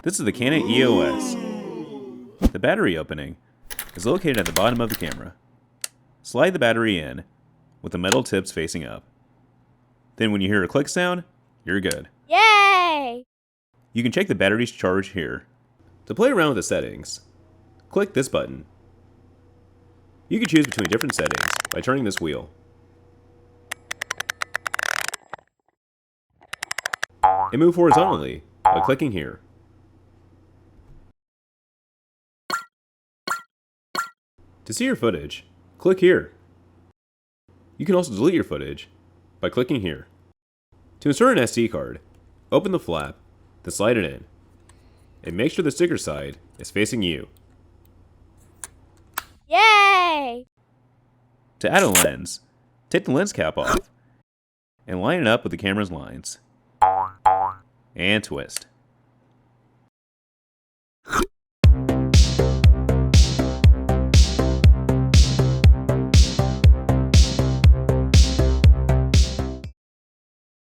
This is the Canon EOS. The battery opening is located at the bottom of the camera. Slide the battery in with the metal tips facing up. Then when you hear a click sound, you're good. Yay! You can check the battery's charge here. To play around with the settings, click this button. You can choose between different settings by turning this wheel. And move horizontally by clicking here. To see your footage, click here. You can also delete your footage by clicking here. To insert an SD card, open the flap, then slide it in. And make sure the sticker side is facing you. Yay! To add a lens, take the lens cap off and line it up with the camera's lines. And twist.